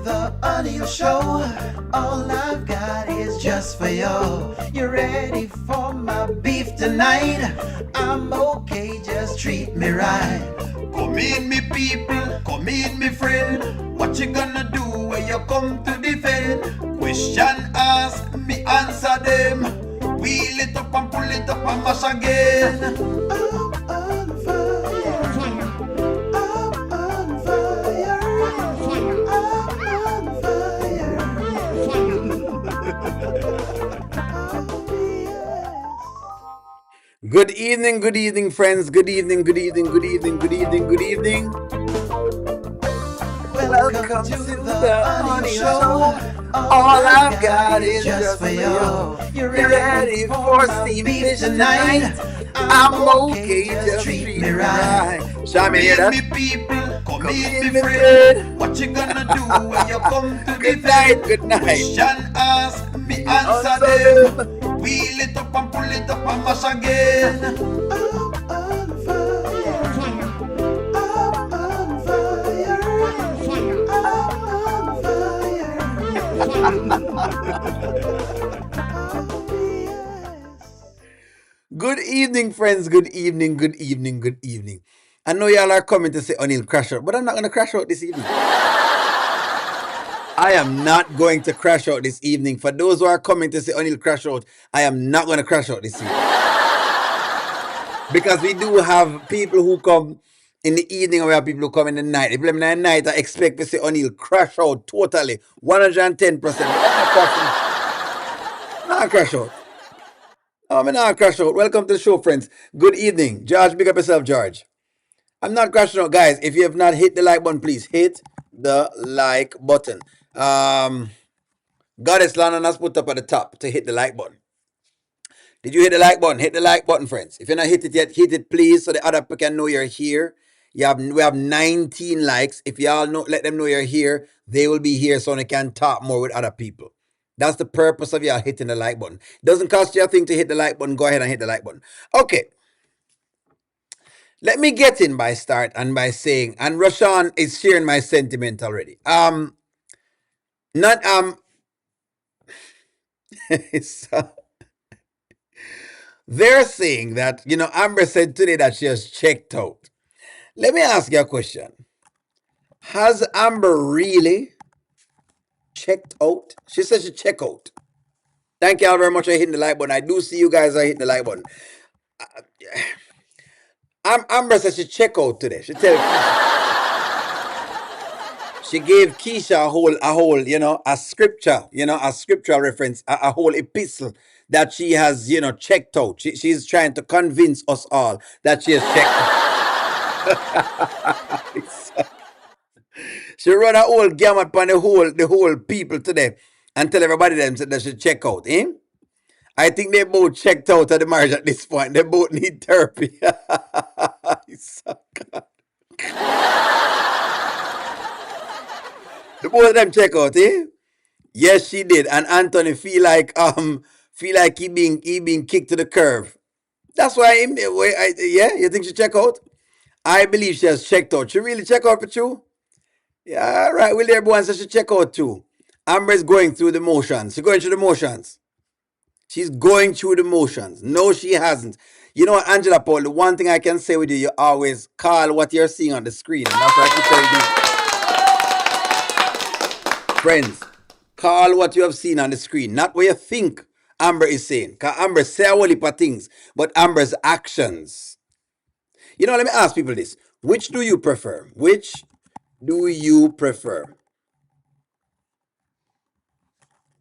the O'Neill Show. All I've got is just for you. You ready for my beef tonight? I'm okay, just treat me right. Come in, me people, come in, me friend. What you gonna do when you come to defend? Question ask, me answer them. Wheel it up and pull it up and mash again. I'm on fire. I'm on fire. I'm on fire. Good evening, friends. Good evening. Welcome to the O'Neill Show. All I've got is just for you. You're ready for steam fish tonight? I'm okay, just treat me right. Shami, hear that? People, come in, me friend. What you gonna do when you come to defend? Good night. Question ask, me answer them. Wheel it up and pull it up and mash again. I'm on fire. I'm on fire. I'm on fire. Good evening, friends. Good evening. I know y'all are coming to say O'Neill crash out, but I'm not going to crash out this evening. I am not going to crash out this evening. For those who are coming to say O'Neill crash out, I am not going to crash out this evening. Because we do have people who come in the evening and we have people who come in the night. If I'm in the night, I expect to say O'Neill crash out totally, 110%. Not crash out. I'm not crash out. Welcome to the show, friends. Good evening. George, big up yourself, George. I'm not crashing out, guys. If you have not hit the like button, please hit the like button. Goddess London has put up at the top to hit the like button. Did you hit the like button? Hit the like button, friends. If you're not hit it yet, hit it, please, so the other people can know you're here. We have 19 likes. If y'all know, let them know you're here, they will be here so they can talk more with other people. That's the purpose of y'all hitting the like button. It doesn't cost you a thing to hit the like button. Go ahead and hit the like button. Okay. Let me get in by start and by saying, and Rashawn is sharing my sentiment already. They're saying that, Amber said today that she has checked out. Let me ask you a question. Has Amber really checked out? She said she checked out. Thank you all very much for hitting the like button. I do see you guys are hitting the like button. Amber said she checked out today. She gave Keisha a whole, a scripture, a scriptural reference, a whole epistle that she has, checked out. She's trying to convince us all that she has checked out. She run a whole gamut upon the whole people today and tell everybody them that they should check out, eh? I think they both checked out of the marriage at this point. They both need therapy. The both of them check out, eh? Yes, she did. And Anthony feel like he being kicked to the curve. That's why you think she check out? I believe she has checked out. She really check out for you? Yeah, right. Will everyone say she check out too? Amber is going through the motions. She's going through the motions. She's going through the motions. No, she hasn't. You know what, Angela Paul, the one thing I can say with you always call what you're seeing on the screen. And that's what I keep telling you. Friends, call what you have seen on the screen. Not what you think Amber is saying. Because Amber say a whole heap of things, but Amber's actions. Let me ask people this. Which do you prefer? Which do you prefer?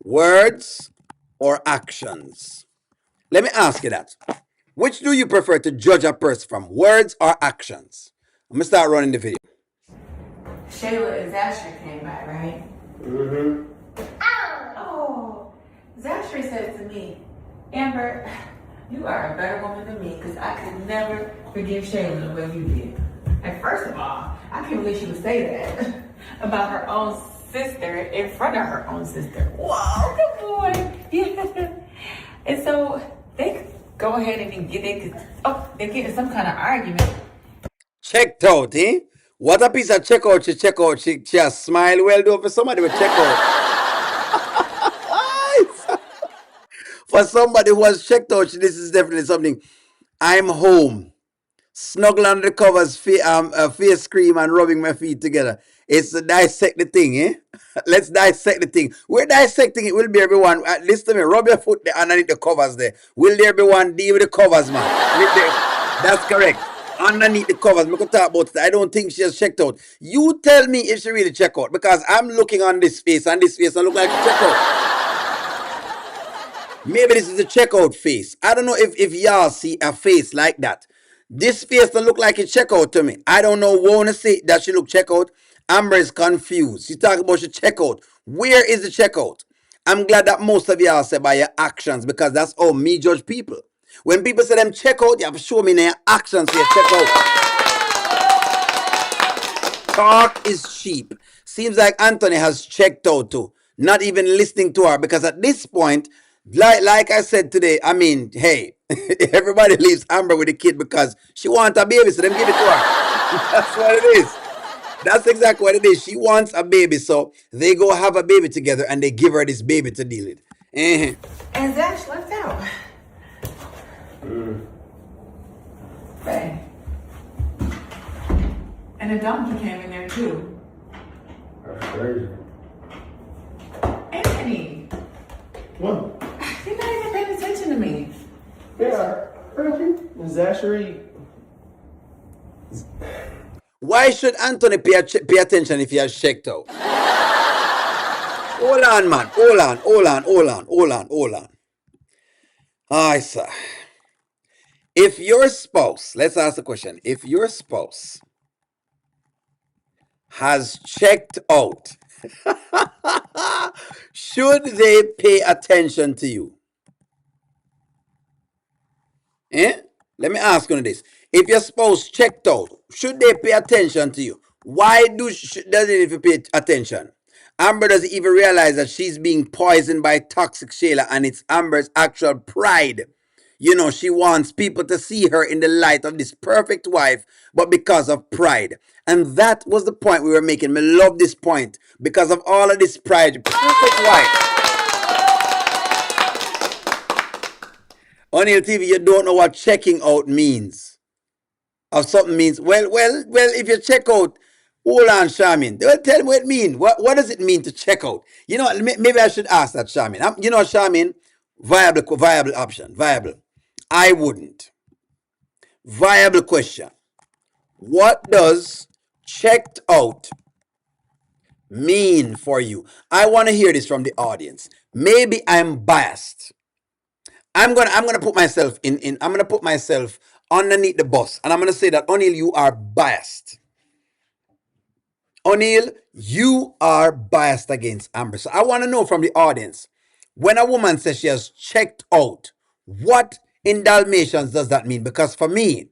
Words or actions? Let me ask you that. Which do you prefer to judge a person from? Words or actions? I'm going to start running the video. Shayla and Zashery came by, right? Mm-hmm. Oh, Zashery says to me, Amber, you are a better woman than me because I could never forgive Shayla the way you did. And first of all, I can't believe she would say that about her own sister in front of her own sister. Whoa, good boy. Yeah. And so they go ahead and they're getting some kind of argument. Checked out, eh? What a piece of checkout she check out. She a smile well do for somebody with checkout. For somebody who has checked out, this is definitely something. I'm home. Snuggle under the covers, face cream, and rubbing my feet together. It's a dissect the thing, eh? Let's dissect the thing. We're dissecting it. Will be everyone. Listen to me. Rub your foot there underneath the covers there. Will there be one deal with the covers, man? That's correct. Underneath the covers, we could talk about it. I don't think she has checked out. You tell me if she really checked out, because I'm looking on this face, and this face, I look like she checked out. Maybe this is a checkout face. I don't know if y'all see a face like that. This face don't look like a checkout to me. I don't know. Wanna say that she look checkout. Amber is confused. She talking about she checkout. Where is the checkout? I'm glad that most of y'all say by your actions, because that's how me judge people. When people say them check out, you have to show me in their actions here check out. Talk is cheap. Seems like Anthony has checked out too. Not even listening to her, because at this point, like I said today, I mean, hey, everybody leaves Amber with the kid because she wants a baby, so them give it to her. That's what it is. That's exactly what it is. She wants a baby, so they go have a baby together and they give her this baby to deal with. And Zach left out. Hey. And the donkey came in there too. That's crazy. Anthony, What? you're not even paying attention to me. Yeah, really? Zashery. Why should Anthony pay attention if he has checked out? Hold on, man. Hold on. Aye, sir. If your spouse, let's ask the question, if your spouse has checked out, should they pay attention to you? Eh? Let me ask you this. If your spouse checked out, should they pay attention to you? Why does it even pay attention? Amber doesn't even realize that she's being poisoned by toxic Shayla, and it's Amber's actual pride. You know, she wants people to see her in the light of this perfect wife, but because of pride. And that was the point we were making. Me love this point. Because of all of this pride, perfect wife. O'Neill TV, you don't know what checking out means. Or something means, well, if you check out, hold on, Shamin. Well, tell me what it means. What does it mean to check out? You know, maybe I should ask that, Shamin. You know, Shamin, viable option, viable. I wouldn't. Viable question. What does checked out mean for you? I want to hear this from the audience. Maybe I'm biased. I'm gonna put myself in I'm gonna put myself underneath the bus, and I'm gonna say that O'Neill, you are biased. O'Neill, you are biased against Amber. So I want to know from the audience, when a woman says she has checked out, what in Dalmatians does that mean? Because for me,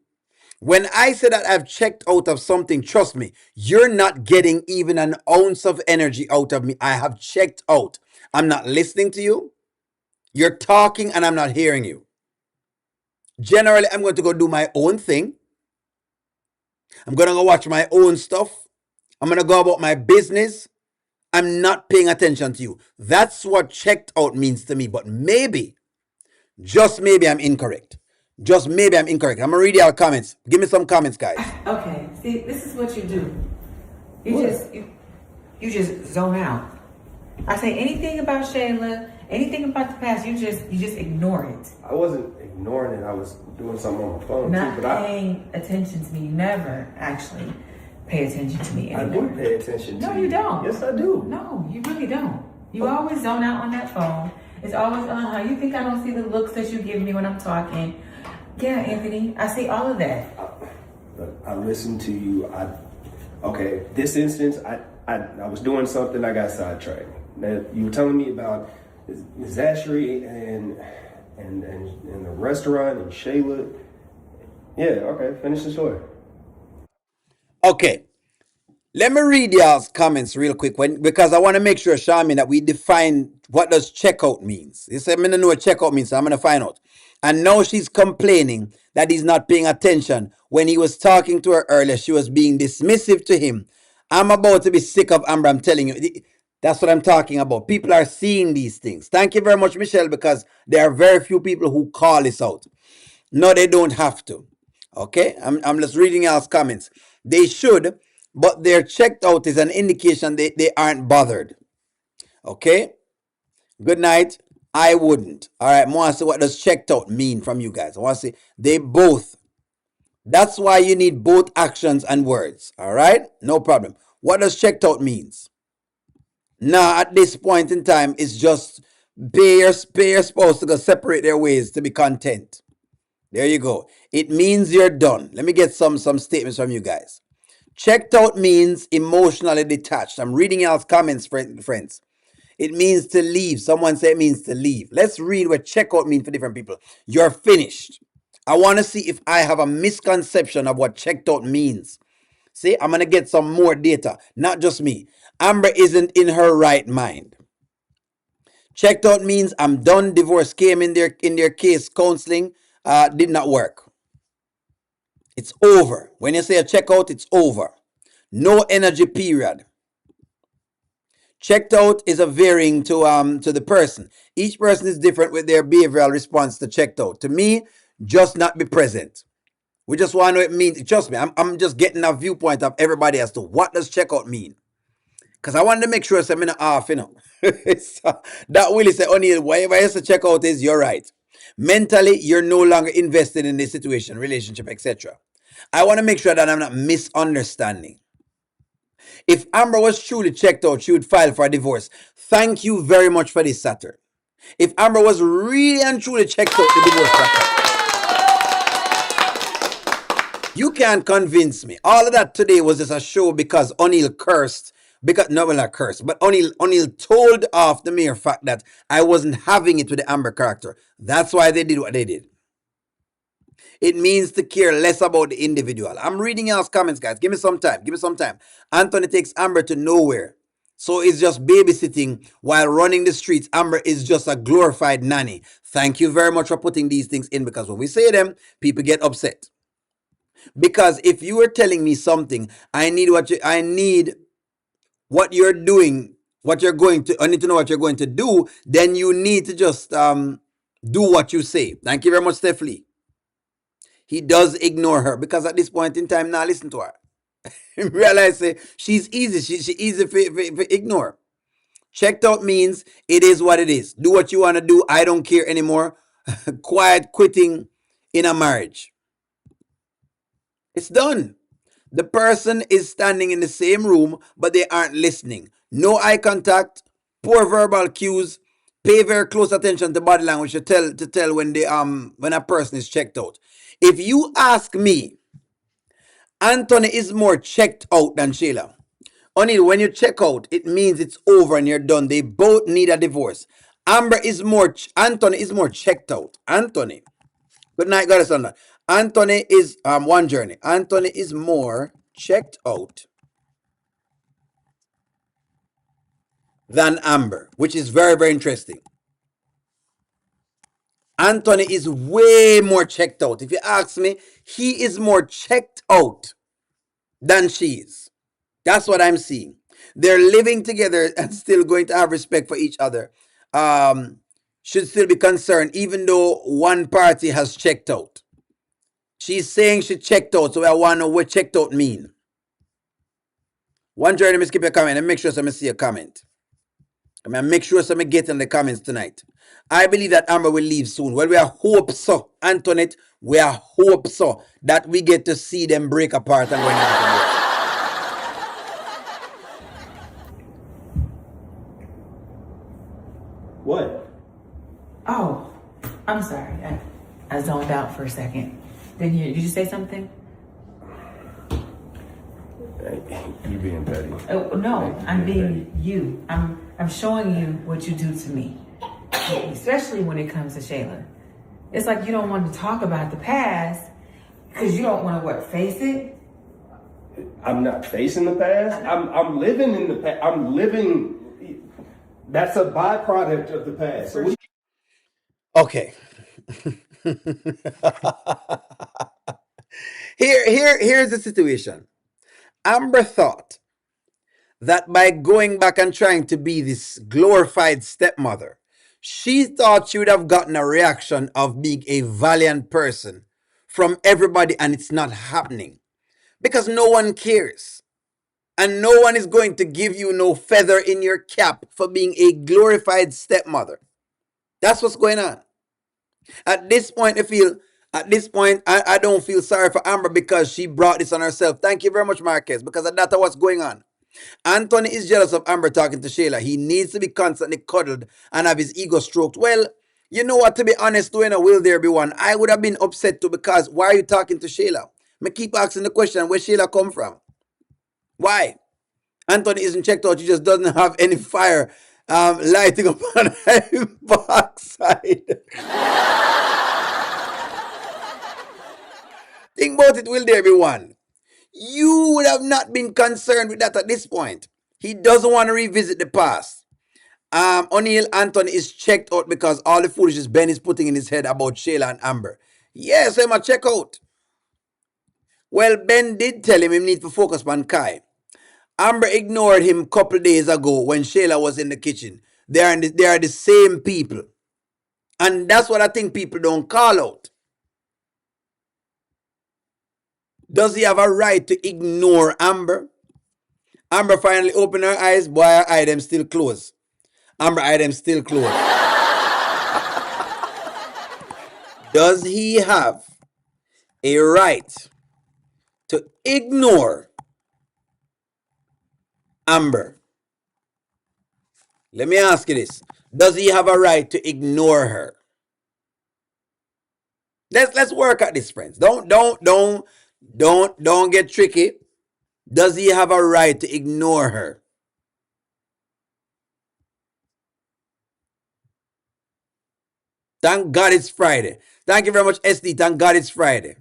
when I say that I've checked out of something, trust me, you're not getting even an ounce of energy out of me. I have checked out. I'm not listening to you. You're talking and I'm not hearing you. Generally, I'm going to go do my own thing. I'm going to go watch my own stuff. I'm going to go about my business. I'm not paying attention to you. That's what checked out means to me. But maybe, just maybe I'm incorrect. Just maybe I'm incorrect. I'm going to read your comments. Give me some comments, guys. Okay, see, this is what you do. You just zone out. I say anything about Shayla, anything about the past, you just ignore it. I wasn't ignoring it. I was doing something on my phone Not too. But paying attention to me. You never actually pay attention to me I anymore. do pay attention to you. No, you don't. Yes, I do. No, you really don't. You always zone out on that phone. It's always, you think I don't see the looks that you give me when I'm talking. Yeah, Anthony, I see all of that. I listened to you. Okay, this instance, I was doing something, I got sidetracked. Now, you were telling me about Zashery and the restaurant and Shayla. Yeah, okay, finish the story. Okay. Let me read y'all's comments real quick because I want to make sure, Shamin, that we define what does checkout means. You said, I don't know what checkout means, so I'm going to find out. And now she's complaining that he's not paying attention. When he was talking to her earlier, she was being dismissive to him. I'm about to be sick of Amber, I'm telling you. That's what I'm talking about. People are seeing these things. Thank you very much, Michelle, because there are very few people who call this out. No, they don't have to. Okay? I'm just reading y'all's comments. They should, but their checked out is an indication they aren't bothered. Okay? Good night. I wouldn't. All right. I want to see what does checked out mean from you guys. I want to see they both. That's why you need both actions and words. All right. No problem. What does checked out means? Now, at this point in time, it's just pay your spouse to go separate their ways to be content. There you go. It means you're done. Let me get some statements from you guys. Checked out means emotionally detached. I'm reading y'all's comments, friends. It means to leave. Someone said it means to leave. Let's read what checkout means for different people. You're finished. I want to see if I have a misconception of what checked out means. See, I'm going to get some more data, not just me. Amber isn't in her right mind. Checked out means I'm done. Divorce came in their case. Counseling did not work. It's over. When you say a checkout, it's over. No energy period. Checked out is a varying to the person. Each person is different with their behavioral response to checked out. To me, just not be present. We just want to know what it means. Trust me, I'm just getting a viewpoint of everybody as to what does checkout mean. Because I wanted to make sure I'm not off, so, that Willie said, O'Neill, whatever else the checkout is, you're right. Mentally, you're no longer invested in this situation, relationship, etc. I want to make sure that I'm not misunderstanding. If Amber was truly checked out, she would file for a divorce. Thank you very much for this, Saturn. If Amber was really and truly checked out, the divorce process. You can't convince me. All of that today was just a show because O'Neill cursed. Because no, well, not cursed, but O'Neill told off the mere fact that I wasn't having it with the Amber character. That's why they did what they did. It means to care less about the individual. I'm reading y'all's comments, guys. Give me some time. Give me some time. Anthony takes Amber to nowhere. So it's just babysitting while running the streets. Amber is just a glorified nanny. Thank you very much for putting these things in, because when we say them, people get upset. Because if you were telling me something, I need what you're doing, what you're going to, I need to know what you're going to do, then you need to just do what you say. Thank you very much, Steph Lee. He does ignore her because at this point in time, now listen to her. Realize she's easy. She easy for ignore. Checked out means it is what it is. Do what you want to do. I don't care anymore. Quiet quitting in a marriage. It's done. The person is standing in the same room, but they aren't listening. No eye contact, poor verbal cues. Pay very close attention to body language to tell when a person is checked out. If you ask me, Anthony is more checked out than Shayla. O'Neill, when you check out, it means it's over and you're done. They both need a divorce. Anthony is more checked out. Anthony. Good night, God is on that. Anthony is one journey. Anthony is more checked out than Amber, which is very, very interesting. Anthony is way more checked out. If you ask me, he is more checked out than she is. That's what I'm seeing. They're living together and still going to have respect for each other. Should still be concerned, even though one party has checked out. She's saying she checked out, so I want to know what checked out mean. One journey, let me skip your comment and make sure I see a comment. I mean, make sure some get in the comments tonight. I believe that Amber will leave soon. Well, we are hope so, Antoinette. We are hope so that we get to see them break apart and go into What? Oh, I'm sorry. I zoned out for a second. Didn't hear. Did you say something? You being petty. Oh no, I'm being you. I'm showing you what you do to me, especially when it comes to Shayla. It's like you don't want to talk about the past because you don't want to face it. I'm not facing the past. I'm living in the past. I'm living. That's a byproduct of the past. So Okay. Here's the situation. Amber thought that by going back and trying to be this glorified stepmother, she thought she would have gotten a reaction of being a valiant person from everybody, and it's not happening because no one cares. And no one is going to give you no feather in your cap for being a glorified stepmother. That's what's going on. At this point, I don't feel sorry for Amber because she brought this on herself. Thank you very much, Marquez, because that's what's going on. Anthony is jealous of Amber talking to Shayla. He needs to be constantly cuddled and have his ego stroked. Well, you know what, to be honest, doing a will there be one? I would have been upset too because why are you talking to Shayla? Me keep asking the question, where Shayla come from? Why? Anthony isn't checked out. He just doesn't have any fire lighting up on his backside. Think about it, will there be one? You would have not been concerned with that at this point. He doesn't want to revisit the past. O'Neal Anthony is checked out because all the foolishness Ben is putting in his head about Shayla and Amber. Yes, I'm a check out. Well, Ben did tell him he needs to focus on Kai. Amber ignored him a couple days ago when Shayla was in the kitchen. They are the same people. And that's what I think people don't call out. Does he have a right to ignore Amber? Amber finally opened her eyes. Boy, her eye them still closed. Amber eye them still closed. Does he have a right to ignore Amber? Let me ask you this. Does he have a right to ignore her? Let's work at this, friends. Don't get tricky. Does he have a right to ignore her? Thank God it's Friday. Thank you very much, SD. Thank God it's Friday.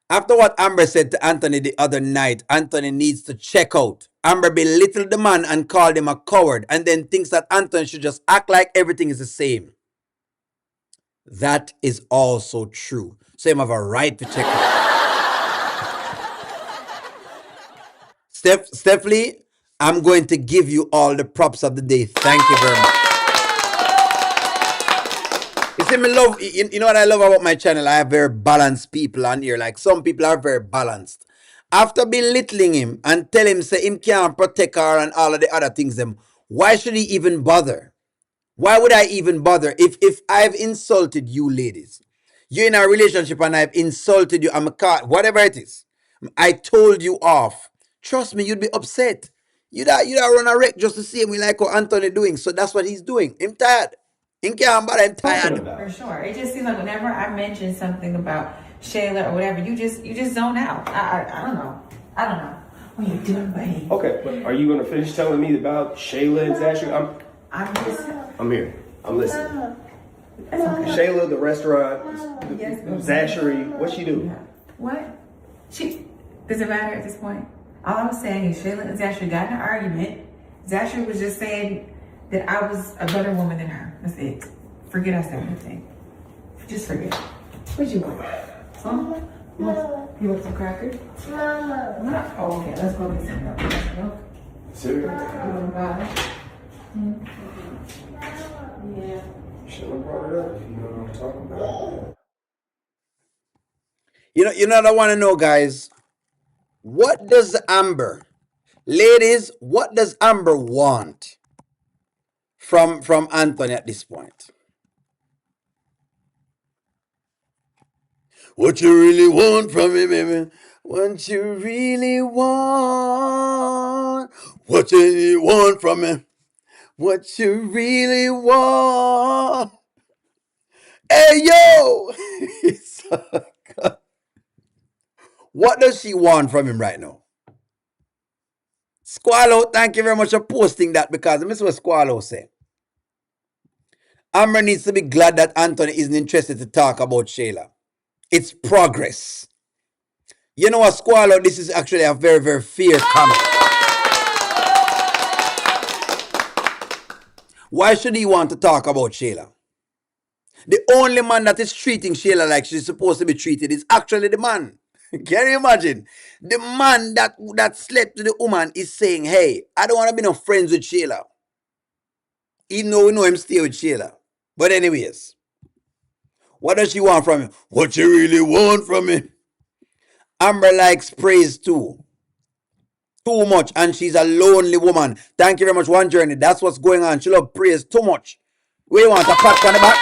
After what Amber said to Anthony the other night, Anthony needs to check out. Amber belittled the man and called him a coward and then thinks that Anthony should just act like everything is the same. That is also true. So you have a right to check out. Steph Lee, I'm going to give you all the props of the day. Thank you very much. You see, me love, you know what I love about my channel? I have very balanced people on here. Like some people are very balanced. After belittling him and tell him say him can't protect her and all of the other things, why should he even bother? Why would I even bother if I've insulted you ladies? You're in a relationship and I've insulted you. I'm a car, whatever it is. I told you off. Trust me, you'd be upset. You'd run a wreck just to see him like what Anthony doing. So that's what he's doing. I'm tired. Him can't bother, I'm tired. For sure. It just seems like whenever I mention something about Shayla or whatever, you just zone out. I don't know. I don't know. What are you doing, buddy? Okay, but are you going to finish telling me about Shayla and Zashery? I'm here. I'm listening. Okay. Shayla, the restaurant, Zashery, what she do? What? Does it matter at this point? All I was saying is Shayla and Zashery got in an argument. Zashery was just saying that I was a better woman than her. That's it. Forget I said anything. Just forget. What'd you want? Huh? You want some crackers? Mama. Oh, okay. Let's go get some milk. Cereal? Bye. Yeah. Shayla brought it up if you know what I'm talking about. You know what I want to know, guys? What does Amber, ladies, what does Amber want from Anthony at this point? What you really want from me, baby? What you really want? What you want from me? What you really want? Hey, yo! What does she want from him right now? Squallow, thank you very much for posting that because this is what Squallow said. Amber needs to be glad that Anthony isn't interested to talk about Shayla. It's progress. You know what, Squallow, this is actually a very, very fair comment. Why should he want to talk about Shayla? The only man that is treating Shayla like she's supposed to be treated is actually the man. Can you imagine? The man that slept with the woman is saying, hey, I don't want to be no friends with Shayla. Even though we know him stay with Shayla. But anyways, what does she want from him? What you really want from him? Amber likes praise too. Too much. And she's a lonely woman. Thank you very much, One Journey. That's what's going on. She loves praise too much. We want a pat on the back.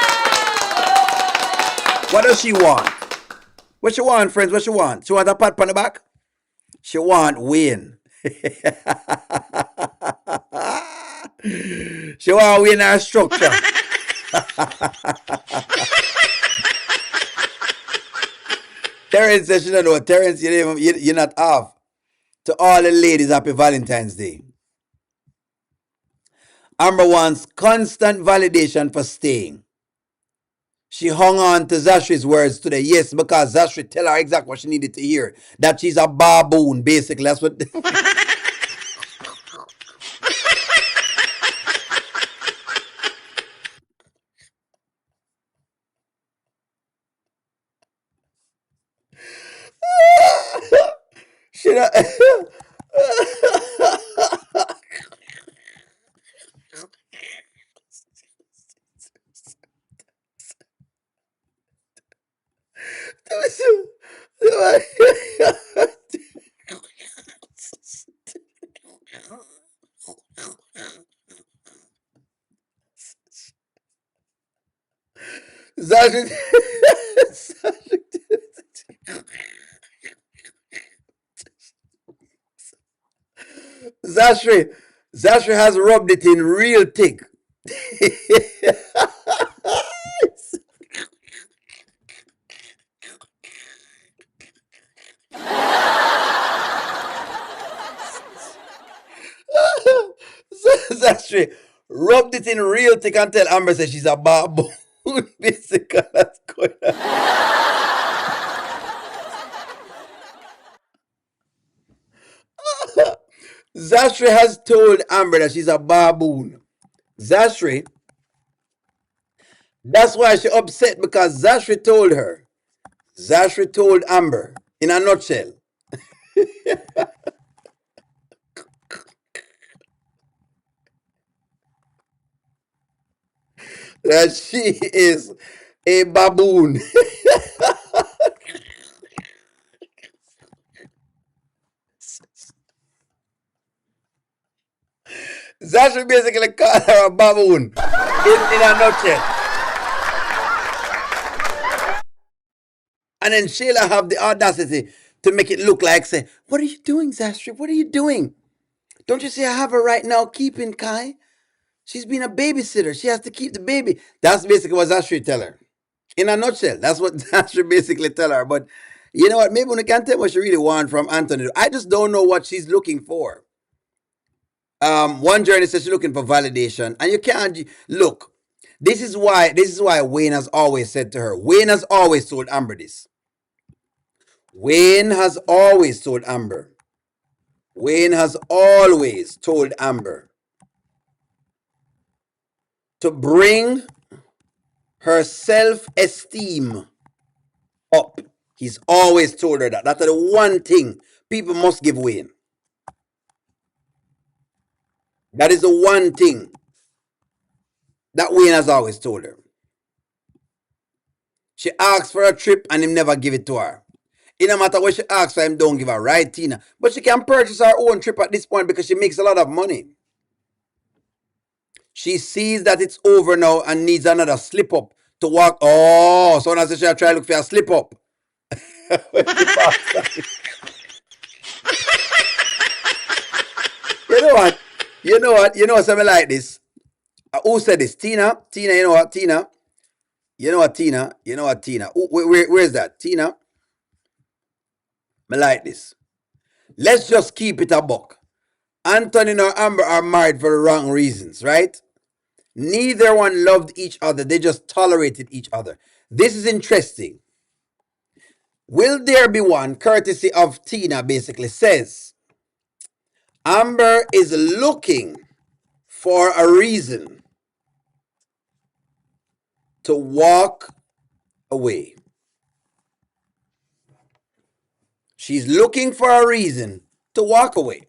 What does she want? What she want, friends? What she want? She want a pat on the back? She want Wayne. She want Wayne her structure. Terrence says she don't know. Terrence, you're not off. To all the ladies, happy Valentine's Day. Amber wants constant validation for staying. She hung on to Zashery's words today. Yes, because Zashery tell her exactly what she needed to hear. That she's a baboon, basically. That's what. She not... Zashery... Zashery... Zashery has rubbed it in real thick. Zashery rubbed it in real thick and tell Amber says she's a baboon. Basically, that's going on. Zashery has told Amber that she's a baboon. Zashery, that's why she upset because Zashery told her. Zashery told Amber, in a nutshell, that she is a baboon. Zashery basically called her a baboon in a nutshell. And then Shayla have the audacity to make it look like, say, what are you doing, Zashery? What are you doing? Don't you see I have her right now keeping Kai? She's been a babysitter. She has to keep the baby. That's basically what Zashery tell her. In a nutshell, that's what Zashery basically tell her. But you know what? Maybe we can't tell what she really want from Anthony. I just don't know what she's looking for. One journey says she's looking for validation, and you can't look. This is why Wayne has always said to her. Wayne has always told Amber this. Wayne has always told Amber. Wayne has always told Amber to bring her self-esteem up. He's always told her that. That's the one thing people must give Wayne. That is the one thing that Wayne has always told her. She asks for a trip and him never give it to her. It no matter what she asks for, him don't give her, right, Tina? But she can purchase her own trip at this point because she makes a lot of money. She sees that it's over now and needs another slip up to walk. Oh, so now she try to look for a slip up. You know what? You know what? You know something like this. Who said this? Tina? Tina, you know what? Tina? You know what, Tina? You know what, Tina? Where's that? Tina? I like this. Let's just keep it a buck. Anthony and Amber are married for the wrong reasons, right? Neither one loved each other. They just tolerated each other. This is interesting. Will there be one, courtesy of Tina, basically says, Amber is looking for a reason to walk away. She's looking for a reason to walk away.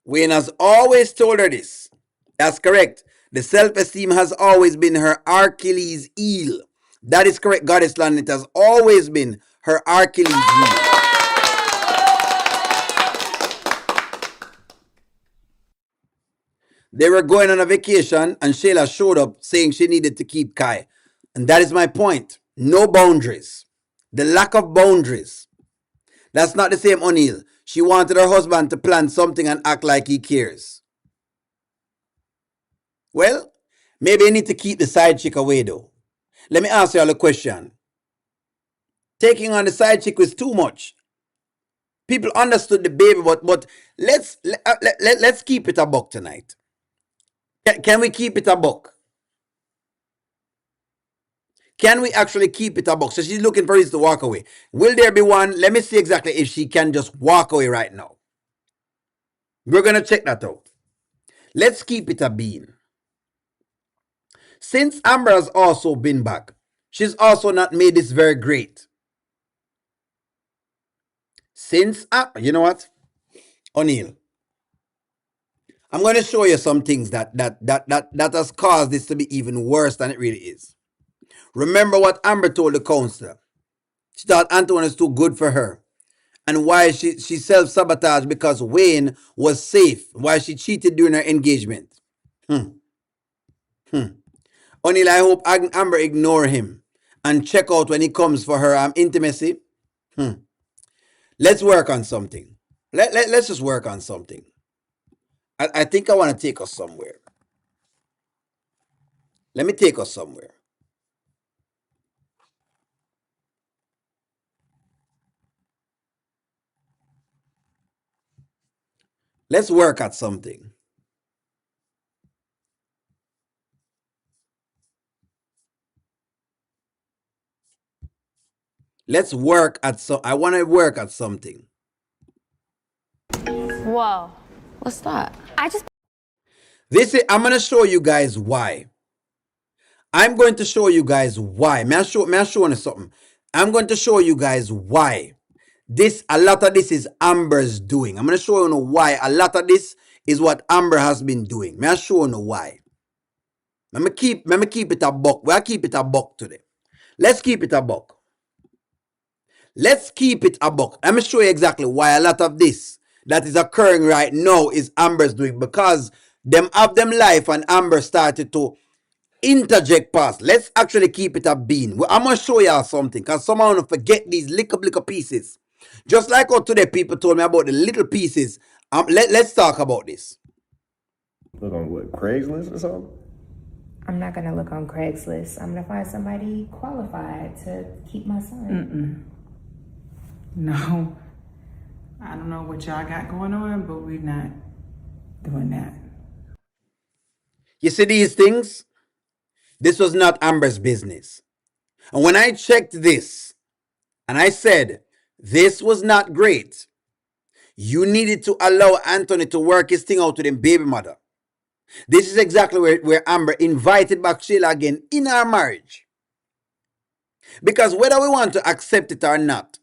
Wayne has always told her this. That's correct. The self-esteem has always been her Achilles heel. That is correct, Goddess Land. It has always been her Achilles heel. They were going on a vacation and Shayla showed up saying she needed to keep Kai. And that is my point. No boundaries. The lack of boundaries. That's not the same O'Neill. She wanted her husband to plan something and act like he cares. Well, maybe you need to keep the side chick away though. Let me ask you all a question. Taking on the side chick was too much. People understood the baby, but let's keep it a buck tonight. Can we keep it a buck? Can we actually keep it a buck? So she's looking for us to walk away. Will there be one? Let me see exactly if she can just walk away right now. We're going to check that out. Let's keep it a bean. Since Amber has also been back, she's also not made this very great. Since, you know what? O'Neill, I'm going to show you some things that has caused this to be even worse than it really is. Remember what Amber told the counselor. She thought Antoine was too good for her. And why she self-sabotaged because Wayne was safe. Why she cheated during her engagement. O'Neill, I hope Amber ignore him and check out when he comes for her intimacy. Let's work on something. Let's just work on something. I think I want to take us somewhere. Let me take us somewhere. Let's work at something. Let's work at I want to work at something. Whoa. What's that? I'm going to show you guys why. I'm going to show you guys why. May I show you something? I'm going to show you guys why. A lot of this is Amber's doing. I'm going to show you why. A lot of this is what Amber has been doing. May I show you why? Let me keep it a buck. We'll keep it a buck today. Let's keep it a buck. Let's keep it a buck. Let me show you exactly why a lot of this that is occurring right now is Amber's doing. Because them have them life and Amber started to interject past. Let's actually keep it a bean. Well, I'm going to show y'all something because someone want to forget these little pieces. Just like how today people told me about the little pieces. Let's talk about this. Look on what, Craigslist or something? I'm not gonna look on Craigslist. I'm gonna find somebody qualified to keep my son. No. I don't know what y'all got going on, but we're not doing that. You see these things? This was not Amber's business. And when I checked this, and I said, this was not great. You needed to allow Anthony to work his thing out with his baby mother. This is exactly where Amber invited back Shayla again in our marriage. Because whether we want to accept it or not,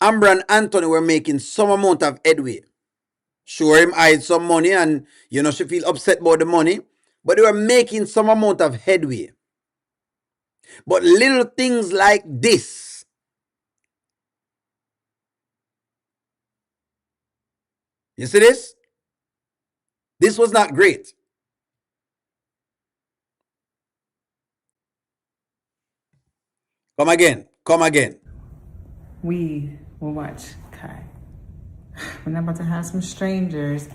Amber and Anthony were making some amount of headway. Sure, him hide some money and, she feel upset about the money. But they were making some amount of headway. But little things like this. You see this? This was not great. Come again. We will watch Kai. We're not about to have some strangers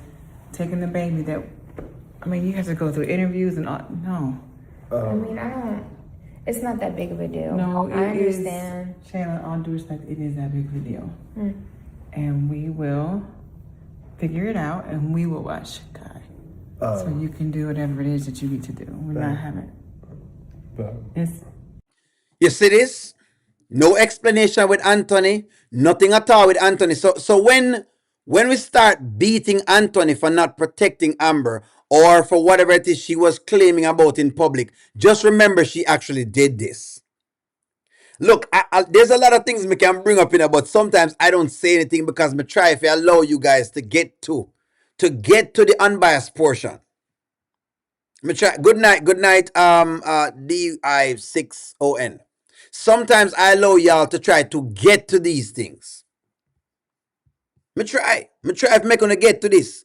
taking the baby you have to go through interviews and all. No. It's not that big of a deal. No, I understand. Shayla, all due respect, it is that big of a deal. And we will figure it out and we will watch Kai. So you can do whatever it is that you need to do. We're not having You see this? No explanation with Anthony. Nothing at all with Anthony. So when we start beating Anthony for not protecting Amber, or for whatever it is she was claiming about in public, just remember she actually did this. Look, there's a lot of things we can bring up in it, but sometimes I don't say anything because me try if I allow you guys to get to the unbiased portion. Me try. Good night, DI6ON. Sometimes I allow y'all to try to get to these things. Me try if me gonna get to this.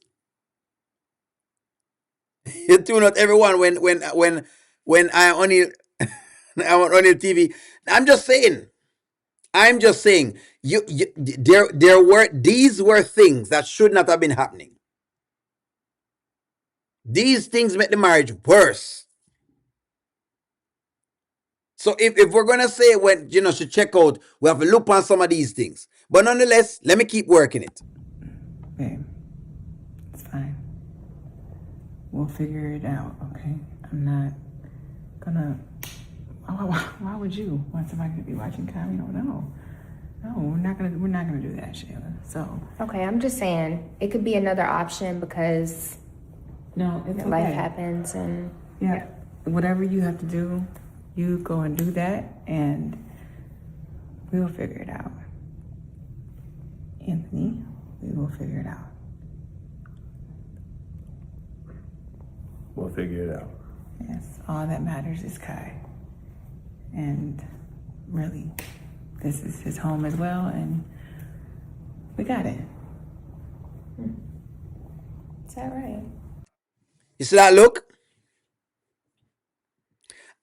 You tune out everyone when I only I'm on your TV. I'm just saying. These were things that should not have been happening. These things make the marriage worse. So if we're gonna say when should check out, we have to look on some of these things. But nonetheless, let me keep working it. Babe, it's fine. We'll figure it out, okay? I'm not gonna. Why would you want somebody to be watching comedy? No, we're not gonna do that, Shayla. So Okay, I'm just saying it could be another option because no, it's okay. life happens and Yeah, whatever you have to do, you go and do that, and we'll figure it out. Anthony, we will figure it out. We'll figure it out. Yes, all that matters is Kai. And really, this is his home as well, and we got it. is that right? You see that look?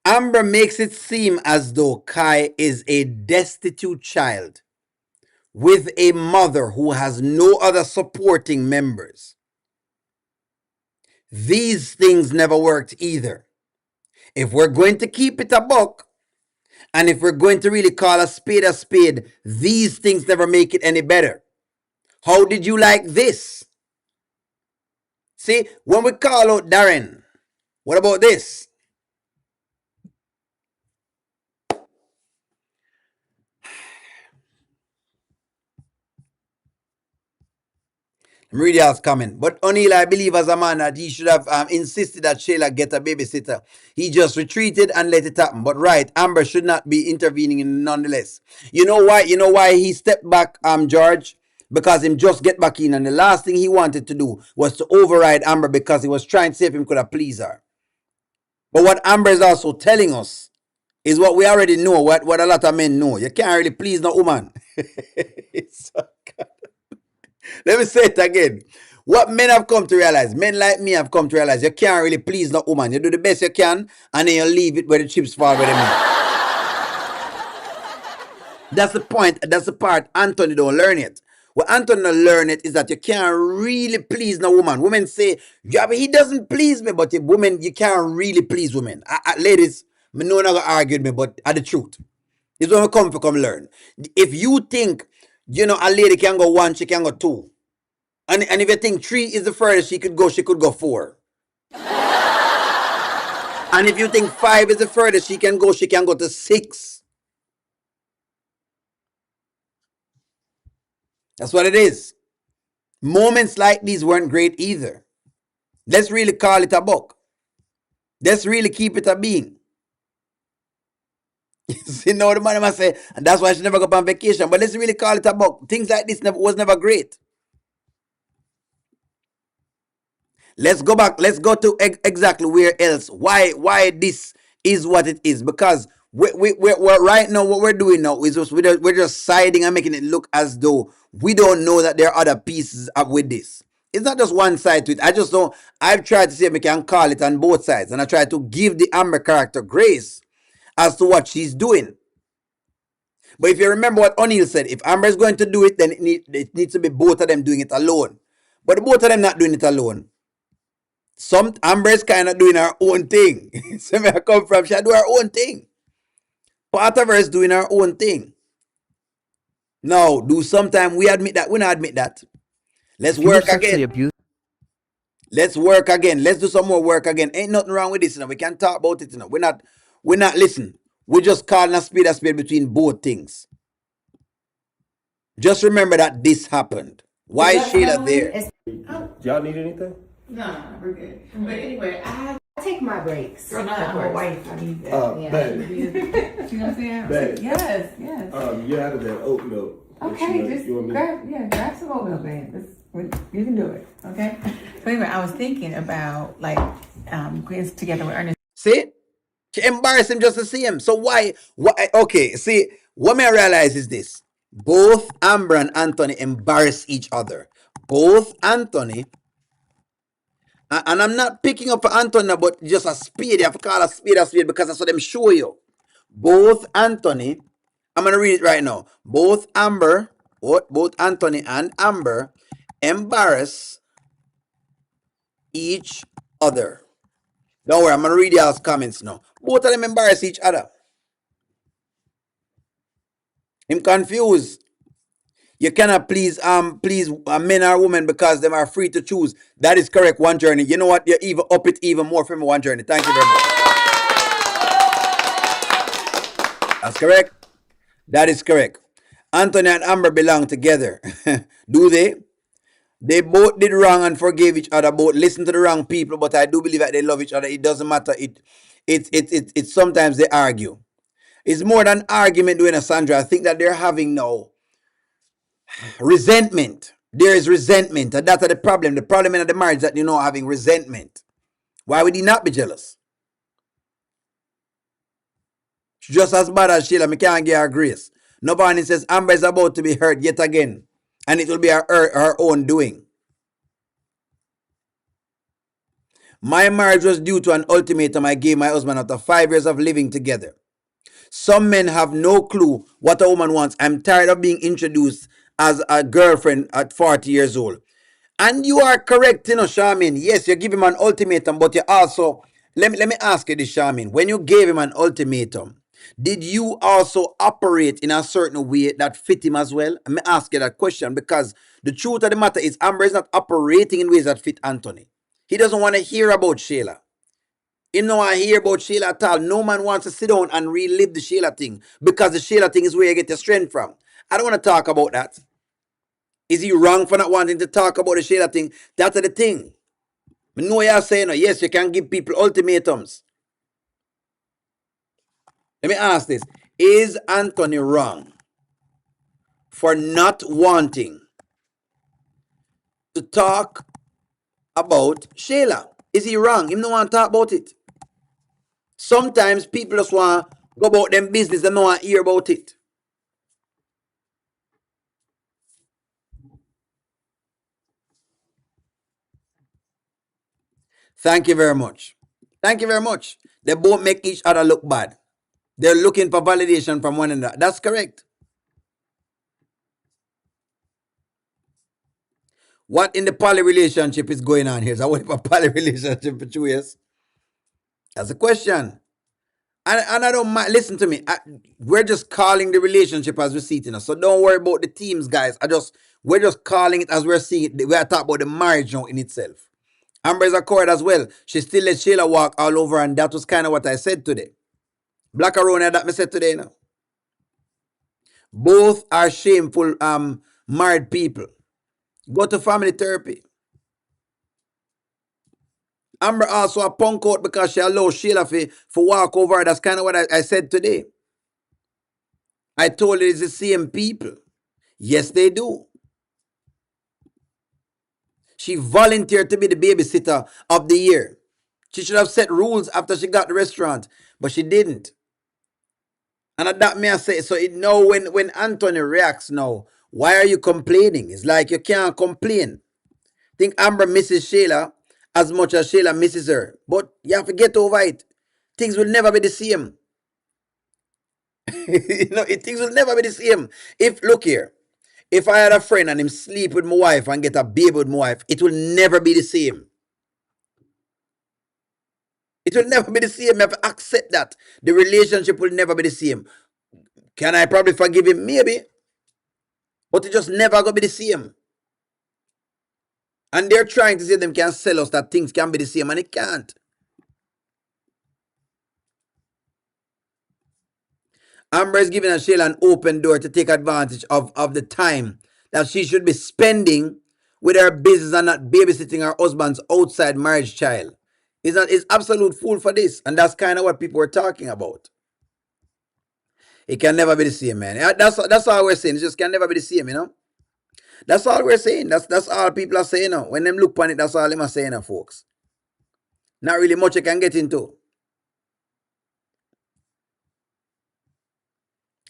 Amber makes it seem as though Kai is a destitute child with a mother who has no other supporting members. These things never worked either. If we're going to keep it a buck, and if we're going to really call a spade, these things never make it any better. How did you like this? See, when we call out Darren, what about this? Meridian's coming. But O'Neill, I believe as a man that he should have insisted that Shayla get a babysitter. He just retreated and let it happen. But right, Amber should not be intervening in nonetheless. You know why? You know why he stepped back, George? Because him just get back in, and the last thing he wanted to do was to override Amber because he was trying to see if him could have pleased her. But what Amber is also telling us is what we already know, what a lot of men know. You can't really please no woman. It's so good. Let me say it again. What men have come to realize, men like me have come to realize, you can't really please no woman. You do the best you can, and then you leave it where the chips fall where they mean. That's the point. That's the part Anthony don't learn it. What Anthony don't learn it is that you can't really please no woman. Women say, yeah, but he doesn't please me. But women, you can't really please women. Ladies, me no gonna argue with me, but the truth. It's when we come to come learn. If you think, a lady can go one, she can go two. And if you think 3 is the furthest she could go 4. And if you think 5 is the furthest she can go to 6. That's what it is. Moments like these weren't great either. Let's really call it a buck. Let's really keep it a being. See, now the man must say, and that's why she never go on vacation. But let's really call it a buck. Things like this was never great. Let's go back. Let's go to exactly where else. Why this is what it is. Because we're right now, what we're doing now is we're just siding and making it look as though we don't know that there are other pieces up with this. It's not just one side to it. I've tried to see if we can call it on both sides. And I try to give the Amber character grace as to what she's doing. But if you remember what O'Neill said, if Amber is going to do it, then it needs to be both of them doing it alone. But both of them not doing it alone. Amber is kind of doing her own thing. So where I come from, she do her own thing. Part of her is doing her own thing. Now, sometime we admit that. We not admit that. Let's work again. Let's work again. Let's do some more work again. Ain't nothing wrong with this. We can talk about it. We're not listen. We're just calling a spade between both things. Just remember that this happened. Why is Shayla there? Y'all need anything? No, we're good. But anyway, I Take my breaks. girl, not of my course. wife. I need that. Yeah. Baby, You know what I'm saying? Babe. Yes. you added that oat milk. Okay, just you want me? grab some oatmeal, man. You can do it. Okay. So anyway, I was thinking about like getting together with Ernest. See? She embarrassed him just to see him. So why? Okay, see, what may I realize is this. Both Amber and Anthony embarrass each other. Both Anthony, and I'm not picking up for Anthony, but just a spade. You have to call a spade because that's what them show you. Both Anthony, I'm going to read it right now. Both Anthony and Amber embarrass each other. Don't worry, I'm going to read y'all's comments now. Both of them embarrass each other. I'm confused. You cannot please men or women because they are free to choose. That is correct. One journey. You know what? You even up it even more for me. One journey. Thank you very much. That's correct. That is correct. Anthony and Amber belong together. Do they? They both did wrong and forgave each other. Both listened to the wrong people, but I do believe that they love each other. It doesn't matter. It sometimes they argue. It's more than argument, doing a Sandra. I think that they're having now resentment. There is resentment, and that's the problem. The problem in the marriage is that having resentment. Why would he not be jealous? She's just as bad as Shayla. Me can't give her grace. Nobody says Amber is about to be hurt yet again, and it will be her own doing. My marriage was due to an ultimatum I gave my husband after 5 years of living together. Some men have no clue what a woman wants. I'm tired of being introduced as a girlfriend at 40 years old. And you are correct, Charmaine. Yes, you give him an ultimatum, but you also, let me ask you this, Charmaine. When you gave him an ultimatum, did you also operate in a certain way that fit him as well? Let me ask you that question because the truth of the matter is Amber is not operating in ways that fit Anthony. He doesn't want to hear about Shayla. He don't want to hear about Shayla at all. No man wants to sit down and relive the Shayla thing because the Shayla thing is where you get your strength from. I don't want to talk about that. Is he wrong for not wanting to talk about the Shayla thing? That's the thing. I know you're saying, yes, you can give people ultimatums. Let me ask this. Is Anthony wrong for not wanting to talk about Shayla? Is he wrong? He don't want to talk about it. Sometimes people just want to go about them business and don't want to hear about it. Thank you very much. Thank you very much. They both make each other look bad. They're looking for validation from one another. That's correct. What in the poly relationship is going on here? So what if a poly relationship for 2 years? That's a question. And I don't mind. Listen to me. We're just calling the relationship as we see it. So don't worry about the teams, guys. We're just calling it as we're seeing it. We are talking about the marriage now in itself. Amber is a court as well. She still let Shayla walk all over, and that was kind of what I said today. Black Arona that me said today now. Both are shameful married people. Go to family therapy. Amber also a punk out because she allowed Shayla for walk over. That's kind of what I said today. I told her it's the same people. Yes, they do. She volunteered to be the babysitter of the year. She should have set rules after she got the restaurant, but she didn't. And at that may I say, so now when Anthony reacts now, why are you complaining? It's like you can't complain. I think Amber misses Shayla as much as Shayla misses her. But you have to get over it. Things will never be the same. Things will never be the same. Look here, if I had a friend and him sleep with my wife and get a baby with my wife, it will never be the same. It will never be the same. You have to accept that. The relationship will never be the same. Can I probably forgive him? Maybe. But it just never going to be the same. And they're trying to say them can sell us that things can be the same, and it can't. Amber is giving Shayla an open door to take advantage of the time that she should be spending with her business and not babysitting her husband's outside marriage child. Is absolute fool for this. And that's kind of what people were talking about. It can never be the same, man. That's all we're saying. It just can never be the same, you know. That's all we're saying. That's all people are saying now. When them look on it, that's all them are saying now, folks. Not really much you can get into.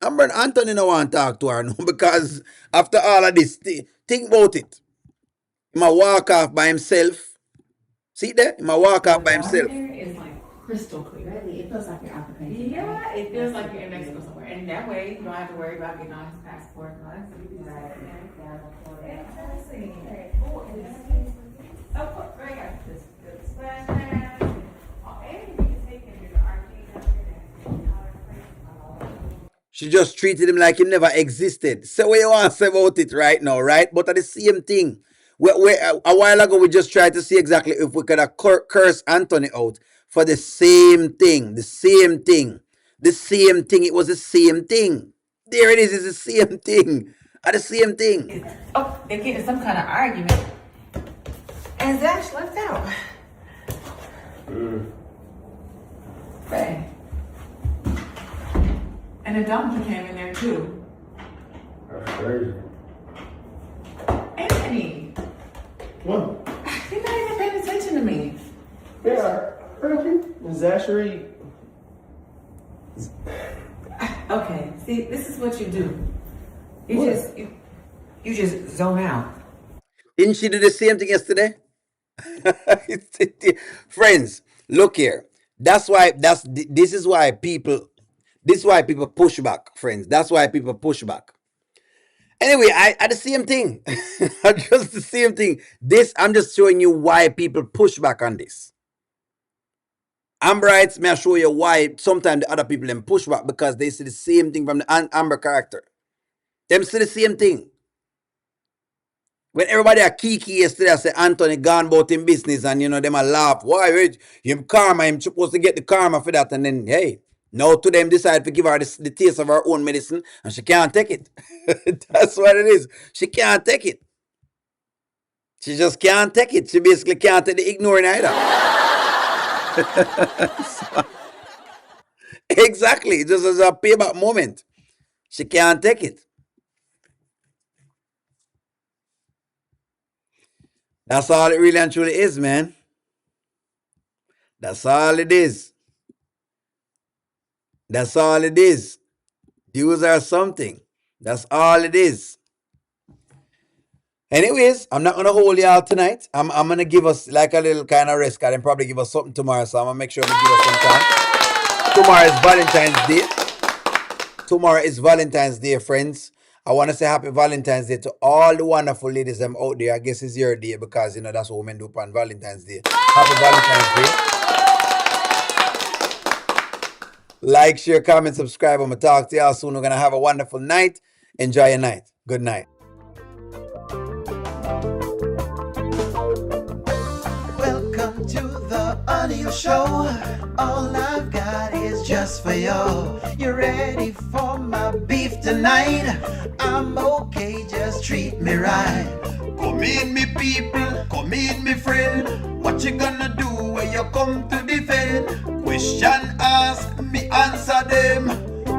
Amber and Anthony no want to talk to her no, because after all of this, think about it. He might walk off by himself. See there? He might walk off by himself. There is like crystal clear. Really, it feels like you're out the country. Yeah, it feels like you're in Mexico somewhere. And that way, you don't have to worry about getting on his passport. She just treated him like he never existed. Say what you want to say about it right now, right? But at the same thing. A while ago, we just tried to see exactly if we could have cursed Anthony out for the same thing. The same thing. The same thing. It was the same thing. There it is. It's the same thing. The same thing. Oh, they're getting some kind of argument. And Zash left out. Right. And the donkey came in there too. That's crazy. Anthony, What? you're not even paying attention to me. Yeah, really? Zashery. Okay, see, this is what you do. You just zone out. Didn't she do the same thing yesterday? Friends, look here. This is why people push back, friends. That's why people push back. Anyway, I the same thing. Just the same thing. I'm just showing you why people push back on this. Amber writes, may I show you why sometimes the other people them push back because they see the same thing from the Amber character. Them see the same thing. When everybody are kiki yesterday, I say Anthony gone about in business and them a laugh. Why? Wait, him karma, him supposed to get the karma for that. And then, hey, now to them decide to give her the taste of her own medicine and she can't take it. That's what it is. She can't take it. She just can't take it. She basically can't take the ignoring either. Exactly. Just as a payback moment. She can't take it. That's all it really and truly is, man. That's all it is. That's all it is. Views are something. That's all it is. Anyways, I'm not going to hold y'all tonight. I'm going to give us like a little kind of rest and probably give us something tomorrow. So I'm going to make sure we give us some time. Tomorrow is Valentine's Day. Tomorrow is Valentine's Day, friends. I want to say happy Valentine's Day to all the wonderful ladies out there. I guess it's your day because, that's what women do on Valentine's Day. Happy Valentine's Day. Like, share, comment, subscribe. I'm going to talk to y'all soon. We're going to have a wonderful night. Enjoy your night. Good night. Welcome to the audio show. All I've got is just for you. You ready for my beef tonight? I'm okay, just treat me right. Come in, me people, come in, me friend. What you gonna do when you come to defend? Question ask, me answer them.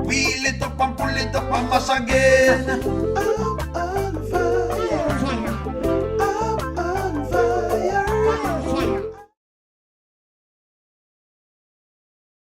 Wheel it up and pull it up and mash again.